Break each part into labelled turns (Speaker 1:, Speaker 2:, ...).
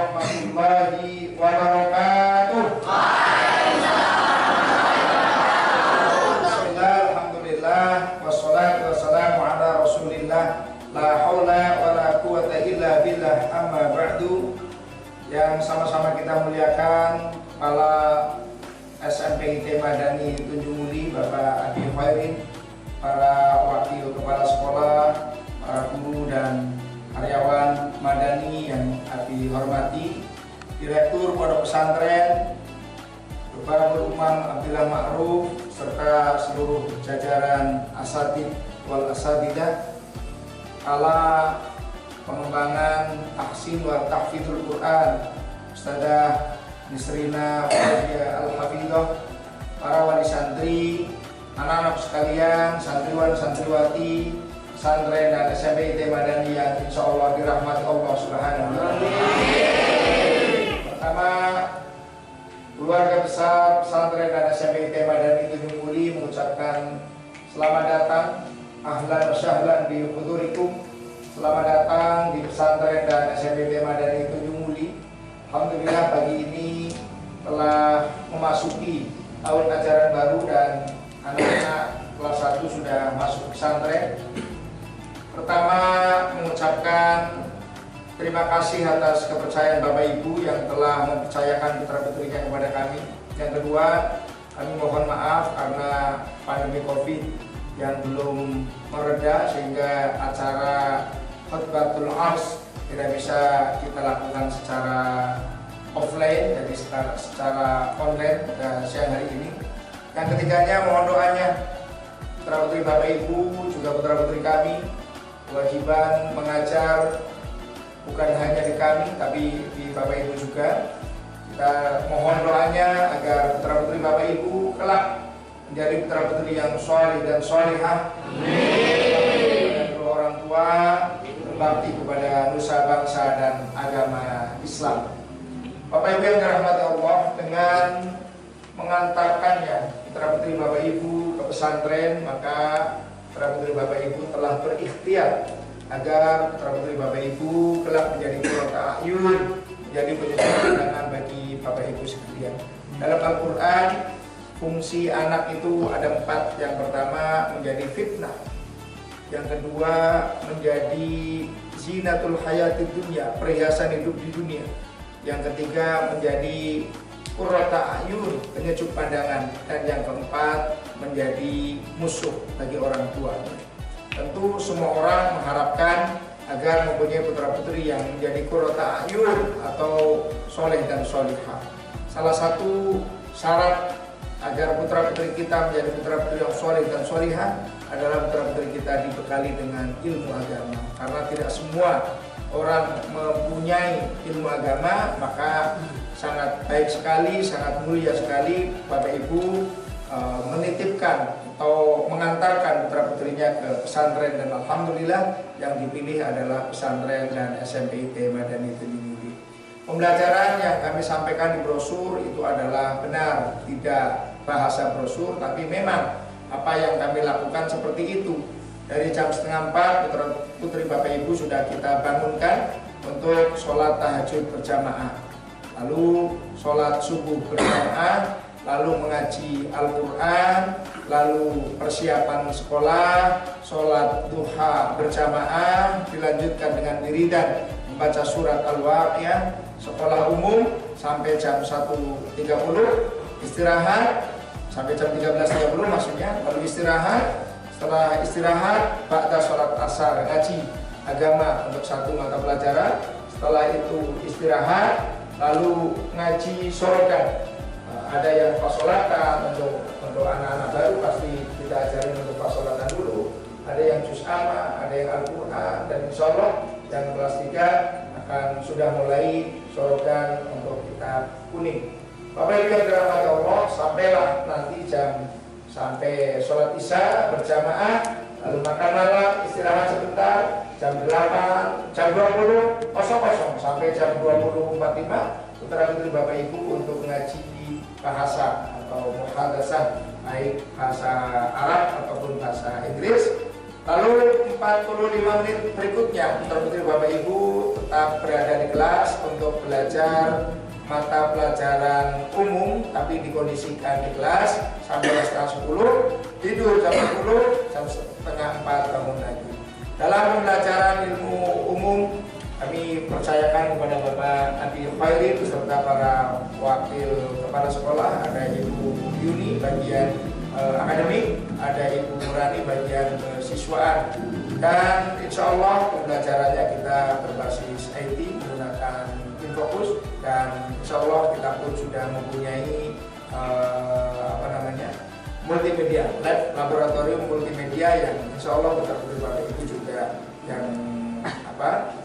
Speaker 1: warahmatullahi wabarakatuh. Bismillah, alhamdulillah, wassalatu wassalamu ala rasulillah, la haula wa la quwata illa billah, amma ba'du. Yang sama-sama kita muliakan kepala SMPIT Madani Tunjung Muli, Bapak Adi Khairin, para wakil kepala sekolah, para guru dan karyawan Madani yang Adi hormati, Direktur Pondok Pesantren, Bapak Lukman Abdillah Ma'ruf, serta seluruh jajaran asatid wal asatidah, kala pengembangan tahsin wa tahfidzul Quran, Ustadzah Nisrina Fauzia Al-Hafidhah, para wali santri, anak-anak sekalian, santriwan santriwati pesantren dan SMPIT Madani yang insya Allah dirahmati Allah Subhanahu wa Ta'ala. Pertama, keluarga besar pesantren dan SMPIT Madani Tunjung Muli mengucapkan selamat datang, ahlan wa sahlan bi hudurikum. Selamat datang di pesantren dan SMPIT Madani Tunjung Muli. Alhamdulillah pagi ini telah memasuki tahun ajaran baru dan anak-anak kelas 1 sudah masuk pesantren. Pertama, mengucapkan terima kasih atas kepercayaan Bapak Ibu yang telah mempercayakan putra-putrinya kepada kami. Yang kedua, kami mohon maaf karena pandemi COVID yang belum mereda sehingga acara khutbatul ars tidak bisa kita lakukan secara offline, jadi secara online pada siang hari ini. Yang ketiganya, mohon doanya putra-putri Bapak Ibu juga putra-putri kami, kewajiban mengajar bukan hanya di kami tapi di Bapak Ibu juga. Kita mohon doanya agar putra-putri Bapak Ibu kelak menjadi putra-putri yang sholih dan sholihah, dan orang tua berbakti kepada nusa bangsa dan agama Islam. Bapak Ibu yang dirahmati Allah, dengan mengantarkannya putra-putri Bapak Ibu ke pesantren, maka putra-putri Bapak Ibu telah berikhtiar agar putra-putri Bapak Ibu kelak menjadi qurrata a'yun, menjadi penyusun pandangan bagi Bapak Ibu sekalian. Dalam Al-Quran, fungsi anak itu ada 4. Yang pertama, menjadi fitnah. Yang kedua, menjadi zinatul hayatid dunya, perhiasan hidup di dunia. Yang ketiga, menjadi qurrata a'yun, penyejuk pandangan. Dan yang keempat, menjadi musuh bagi orang tua. Tentu semua orang mengharapkan agar mempunyai putra-putri yang menjadi qurrata a'yun atau soleh dan solihah. Salah satu syarat agar putra-putri kita menjadi putra-putri yang soleh dan solihah adalah putra-putri kita dibekali dengan ilmu agama. Karena tidak semua orang mempunyai ilmu agama, maka sangat baik sekali, sangat mulia sekali Bapak Ibu menitipkan atau mengantarkan putra-putrinya ke pesantren, dan alhamdulillah yang dipilih adalah pesantren dan SMPIT Madani Tunjung Muli. Pembelajaran yang kami sampaikan di brosur itu adalah benar, tidak bahasa brosur, tapi memang apa yang kami lakukan seperti itu. Dari jam 3:30 putra-putri Bapak Ibu sudah kita bangunkan untuk sholat tahajud berjamaah, lalu sholat subuh berjamaah, lalu mengaji Al-Quran, lalu persiapan sekolah, sholat duha berjamaah, dilanjutkan dengan wiridan membaca surat Al-Waqiah, sekolah umum sampai jam 1.30, istirahat sampai jam 13.30 maksudnya, lalu istirahat. Setelah istirahat, ba'da sholat asar, ngaji agama untuk 1 mata pelajaran. Setelah itu istirahat, lalu ngaji sorokan. Ada yang fasolatan untuk anak-anak baru, pasti kita ajarin untuk fasolatan dulu. Ada yang juz amma, ada yang Al-Quran, dan insya Allah yang kelas 3 akan sudah mulai sorokan untuk kitab kuning. Bapak Ibu yang dirahmati Allah, sampailah nanti sampai sholat isya berjamaah, lalu makan malam, istirahat sebentar, jam 8, jam 20.00 sampai jam 20.45 putra-putri Bapak Ibu untuk mengaji bahasa atau muhadasah, baik bahasa Arab ataupun bahasa Inggris. Lalu 45 menit berikutnya putra-putri Bapak Ibu tetap berada di kelas untuk belajar mata pelajaran umum, tapi dikondisikan di kelas sampai setengah 10, tidur jam 10, jam setengah 4 bangun lagi. Dalam pembelajaran ilmu umum kami percayakan kepada Bapak Adi Khairi beserta para wakil kepala sekolah, ada Ibu Yuni bagian akademik, ada Ibu Nurani bagian siswaan, dan insya Allah pembelajarannya kita berbasis IT menggunakan Infocus, dan insya Allah kita pun sudah mempunyai multimedia, laboratorium multimedia yang insya Allah betul-betul Bapak Ibu juga yang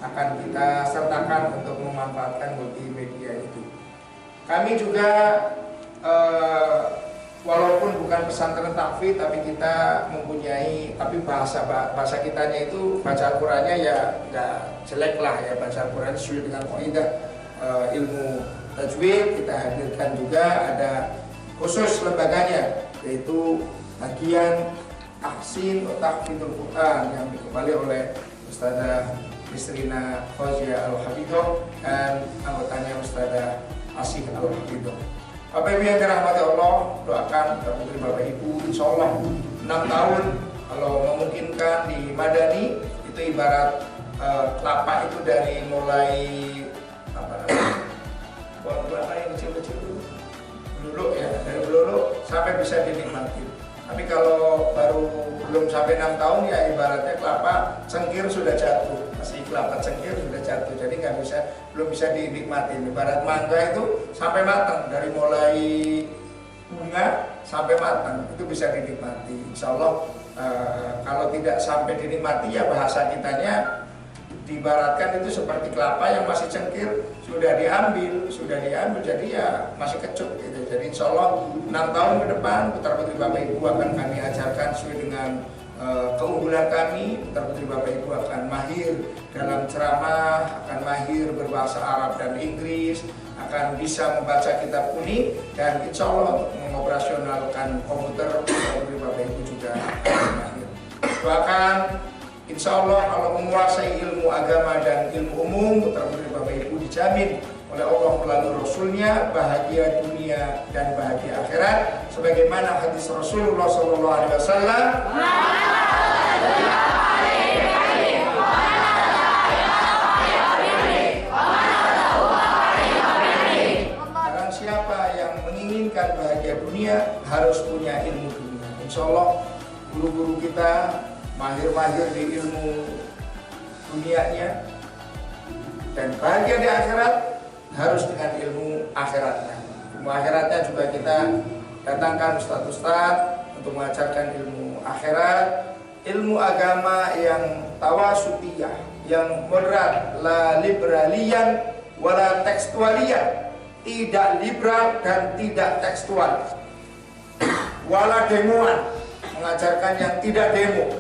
Speaker 1: akan kita sertakan untuk memanfaatkan multimedia itu. Kami juga walaupun bukan pesantren tahfidz, tapi kita mempunyai, tapi bahasa kitanya itu baca Al-Qur'annya ya nggak jelek lah ya, baca Al-Qur'an sesuai dengan kaidah ilmu tajwid. Kita hadirkan juga ada khusus lembaganya, yaitu bagian tahsin atau tahfidzul Quran yang dikepali oleh Ustazah Misrina Fauzia Al-Hafidhoh dan anggotanya Ustazah Asih Al-Hafidhoh. Bapak Ibu yang dirahmati Allah, doakan putri Bapak Ibu insya Allah 6 tahun kalau memungkinkan di Madani itu ibarat kelapa itu dari mulai buah kelapa yang kecil-kecil dulu ya, dari dulu sampai bisa dinikmati. Tapi kalau baru belum sampai 6 tahun ya ibaratnya kelapa cengkir sudah jatuh, masih kelapa cengkir sudah jatuh, jadi belum bisa dinikmati. Ibarat mangga itu sampai matang, dari mulai bunga sampai matang itu bisa dinikmati. Insya Allah kalau tidak sampai dinikmati ya bahasa kitanya diibaratkan itu seperti kelapa yang masih cengkir, sudah diambil jadi ya masih kecut gitu. Jadi insya Allah 6 tahun ke depan putra-putri Bapak Ibu akan kami ajarkan sesuai dengan keunggulan kami. Putra-putri Bapak Ibu akan mahir dalam ceramah, akan mahir berbahasa Arab dan Inggris, akan bisa membaca kitab kuning, dan insya Allah untuk mengoperasionalkan komputer putra-putri Bapak Ibu juga akan mahir. Doakan insya Allah kalau menguasai ilmu agama dan ilmu umum, putra-putri Bapak Ibu dijamin oleh Allah melalui Rasulnya bahagia dunia dan bahagia akhirat, sebagaimana hadis Rasulullah SAW. Barang siapa yang menginginkan bahagia dunia harus punya ilmu dunia. Insya Allah guru-guru kita mahir-mahir di ilmu dunianya, dan bahagia di akhirat harus dengan ilmu akhiratnya. Ilmu akhiratnya juga kita datangkan ustadz-ustadz untuk mengajarkan ilmu akhirat, ilmu agama yang tawasutiyah, yang moderat, la liberalian wala tekstualian, tidak liberal dan tidak tekstual, wala demoan, mengajarkan yang tidak demo,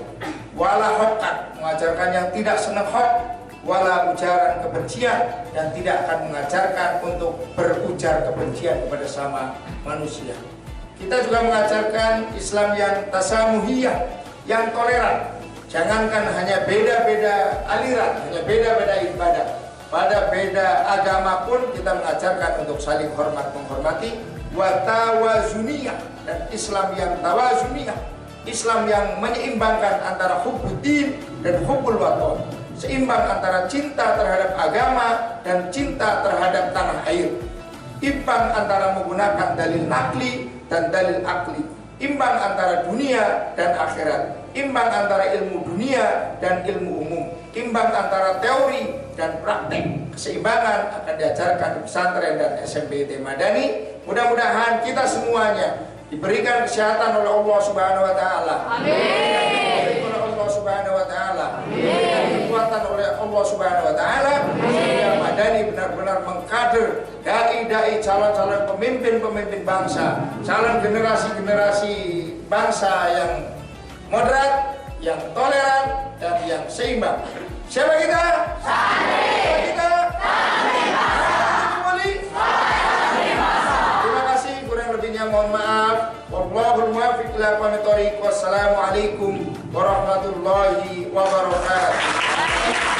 Speaker 1: wala hokat, mengajarkan yang tidak senang hok, wala ujaran kebencian, dan tidak akan mengajarkan untuk berujar kebencian kepada sama manusia. Kita juga mengajarkan Islam yang tasamuhiyah, yang toleran. Jangankan hanya beda-beda aliran, hanya beda-beda ibadah, pada beda agama pun kita mengajarkan untuk saling hormat menghormati. Wa tawazuniyah, dan Islam yang tawazuniyah, Islam yang menyeimbangkan antara hubbuddin dan hubbul waton, seimbang antara cinta terhadap agama dan cinta terhadap tanah air, imbang antara menggunakan dalil nakli dan dalil akli, imbang antara dunia dan akhirat, imbang antara ilmu dunia dan ilmu umum, imbang antara teori dan praktek. Keseimbangan akan diajarkan di pesantren dan SMPT Madani. Mudah-mudahan kita semuanya diberikan kesehatan oleh Allah Subhanahu wa taala. Amin. Oleh Allah Subhanahu wa taala. Diberikan kekuatan oleh Allah Subhanahu wa taala sehingga Madani benar-benar mengkader dai-dai, calon-calon pemimpin-pemimpin bangsa, calon generasi-generasi bangsa yang moderat, yang toleran, dan yang seimbang. Siapa kita? Siapa kita? Terima kasih, kurang lebihnya mohon maaf. Wallahul muwaffiq. ila qawmit thoriq. Wassalamualaikum warahmatullahi wabarakatuh.